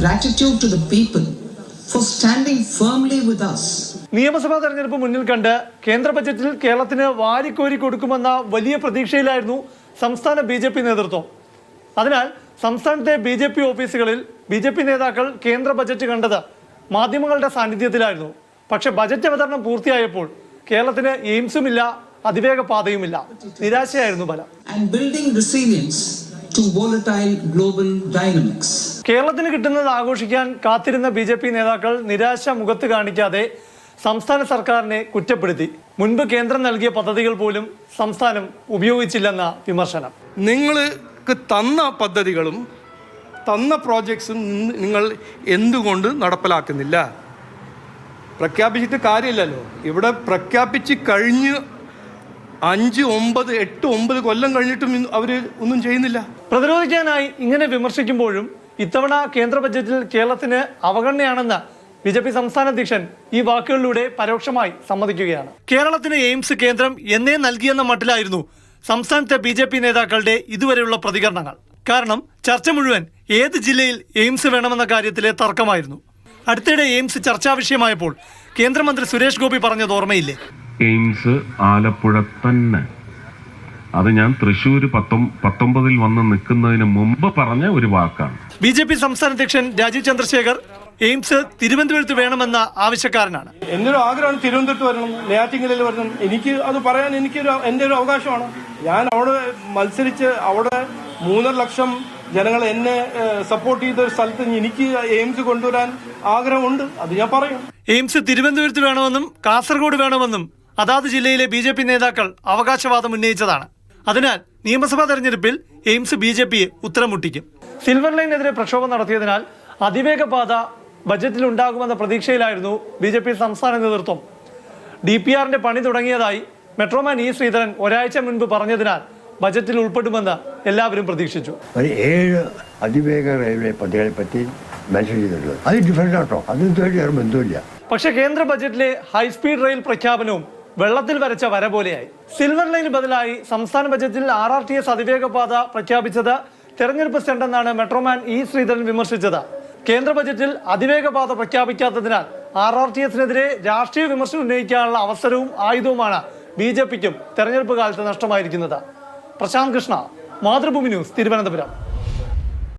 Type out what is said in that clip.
Gratitude to the people for standing firmly with us. നിയമസഭാ തെരഞ്ഞെടുപ്പ് മുന്നിൽ കണ്ട് കേന്ദ്ര ബജറ്റിൽ കേരളത്തിന് വാരിക്കോരി കൊടുക്കുമെന്ന വലിയ പ്രതീക്ഷയിലായിരുന്നു സംസ്ഥാന ബി.ജെ.പി. നേതൃത്വം. അതിനാൽ സംസ്ഥാനത്തെ ബി.ജെ.പി. ഓഫീസുകളിൽ ബി.ജെ.പി. നേതാക്കൾ കേന്ദ്ര ബജറ്റ് കണ്ടത് മാധ്യമങ്ങളുടെ സാന്നിധ്യത്തിലായിരുന്നു. പക്ഷെ ബജറ്റ് അവതരണം പൂർത്തിയായപ്പോൾ കേരളത്തിന് എയിംസുമില്ല, അതിവേഗ പാതയുമില്ല. നിരാശയായിരുന്നു ഫലം. കേരളത്തിന് കിട്ടുന്നത് ആഘോഷിക്കാൻ കാത്തിരുന്ന ബി.ജെ.പി. നേതാക്കൾ നിരാശ മുഖത്ത് കാണിക്കാതെ സംസ്ഥാന സർക്കാരിനെ കുറ്റപ്പെടുത്തി. മുൻപ് കേന്ദ്രം നൽകിയ പദ്ധതികൾ പോലും സംസ്ഥാനം ഉപയോഗിച്ചില്ലെന്ന വിമർശനം. നിങ്ങൾക്ക് തന്ന പദ്ധതികളും തന്ന പ്രോജക്ട്സും നിങ്ങൾ എന്തുകൊണ്ട് നടപ്പിലാക്കുന്നില്ല? പ്രഖ്യാപിച്ചിട്ട് കാര്യമില്ലല്ലോ. ഇവിടെ പ്രഖ്യാപിച്ച് കഴിഞ്ഞ് 5, 9, 8, 9 കൊല്ലം കഴിഞ്ഞിട്ടും അവർ ഒന്നും ചെയ്യുന്നില്ല. പ്രതിരോധിക്കാനായി ഇങ്ങനെ വിമർശിക്കുമ്പോഴും ഇത്തവണ കേന്ദ്ര ബജറ്റിൽ കേരളത്തിന് അവഗണനയാണെന്ന് ബി.ജെ.പി. സംസ്ഥാന അധ്യക്ഷൻ ഈ വാക്കുകളിലൂടെ പരോക്ഷമായി സമ്മതിക്കുകയാണ്. കേരളത്തിന് എയിംസ് കേന്ദ്രം എന്നേ നൽകിയെന്ന മട്ടിലായിരുന്നു സംസ്ഥാനത്തെ ബി.ജെ.പി. നേതാക്കളുടെ ഇതുവരെയുള്ള പ്രതികരണങ്ങൾ. കാരണം ചർച്ച മുഴുവൻ ഏത് ജില്ലയിൽ എയിംസ് വേണമെന്ന കാര്യത്തിലെ തർക്കമായിരുന്നു. അടുത്തിടെ എയിംസ് ചർച്ചാ വിഷയമായപ്പോൾ കേന്ദ്രമന്ത്രി സുരേഷ് ഗോപി പറഞ്ഞത് ഓർമ്മയില്ലേ? എയിംസ് ആലപ്പുഴ തന്നെ. അത് ഞാൻ തൃശ്ശൂർ 19 വന്ന് നിൽക്കുന്നതിന് മുമ്പ് പറഞ്ഞ ഒരു വാക്കാണ്. ബി.ജെ.പി. സംസ്ഥാന അധ്യക്ഷൻ രാജീവ് ചന്ദ്രശേഖർ എയിംസ് തിരുവനന്തപുരത്ത് വേണമെന്ന ആവശ്യക്കാരനാണ്. എൻ്റെ ഒരു ആഗ്രഹമാണ് തിരുവനന്തപുരത്ത് വരണം, നെയ്യാറ്റിൻകരയിൽ വരണം. എനിക്ക് അത് പറയാൻ എൻ്റെ ഒരു അവകാശമാണ്. ഞാൻ അവിടെ മത്സരിച്ച് അവിടെ 3.5 ലക്ഷം ജനങ്ങൾ എന്നെ സപ്പോർട്ട് ചെയ്ത ഒരു സ്ഥലത്ത് എനിക്ക് എയിംസ് കൊണ്ടുവരാൻ ആഗ്രഹമുണ്ട്. അത് ഞാൻ പറയും. എയിംസ് തിരുവനന്തപുരത്ത് വേണമെന്നും കാസർഗോഡ് വേണമെന്നും അതാത് ജില്ലയിലെ ബി.ജെ.പി. നേതാക്കൾ അവകാശവാദം ഉന്നയിച്ചതാണ്. അതിനാൽ നിയമസഭാ തെരഞ്ഞെടുപ്പിൽ എയിംസ് ബി.ജെ.പിയെ ഉത്തരം മുട്ടിക്കും. സിൽവർ ലൈനെതിരെ പ്രക്ഷോഭം നടത്തിയതിനാൽ അതിവേഗ പാത ബജറ്റിൽ ഉണ്ടാകുമെന്ന പ്രതീക്ഷയിലായിരുന്നു ബി.ജെ.പി. സംസ്ഥാന നേതൃത്വം. DPRന്റെ പണി തുടങ്ങിയതായി മെട്രോമാൻ ഇ ശ്രീധരൻ ഒരാഴ്ച മുൻപ് പറഞ്ഞതിനാൽ ബജറ്റിൽ ഉൾപ്പെടുമെന്ന് എല്ലാവരും പ്രതീക്ഷിച്ചു. 7 അതിവേഗ റെയിൽവേ പദ്ധതികളെ പറ്റി മെൻഷൻ ചെയ്തിട്ടുള്ളത് അത് ഡിഫറൻറ്റ് ആട്ടോ, അതിന് ബന്ധമില്ല. പക്ഷേ കേന്ദ്ര ബജറ്റിലെ ഹൈസ്പീഡ് റെയിൽ പ്രഖ്യാപനവും വെള്ളത്തിൽ വരച്ച വര പോലെയായി. സിൽവർ ലൈന് ബദലായി സംസ്ഥാന ബജറ്റിൽ RRTS അതിവേഗ പാത പ്രഖ്യാപിച്ചത് തെരഞ്ഞെടുപ്പ് സ്റ്റണ്ടെന്നാണ് മെട്രോമാൻ ഇ ശ്രീധരൻ വിമർശിച്ചത്. കേന്ദ്ര ബജറ്റിൽ അതിവേഗ പാത പ്രഖ്യാപിക്കാത്തതിനാൽ RRTSനെതിരെ രാഷ്ട്രീയ വിമർശനം ഉന്നയിക്കാനുള്ള അവസരവും ആയുധവുമാണ് ബി.ജെ.പിക്കും തെരഞ്ഞെടുപ്പ് കാലത്ത് നഷ്ടമായിരിക്കുന്നത്. പ്രശാന്ത് കൃഷ്ണ, മാതൃഭൂമി ന്യൂസ്, തിരുവനന്തപുരം.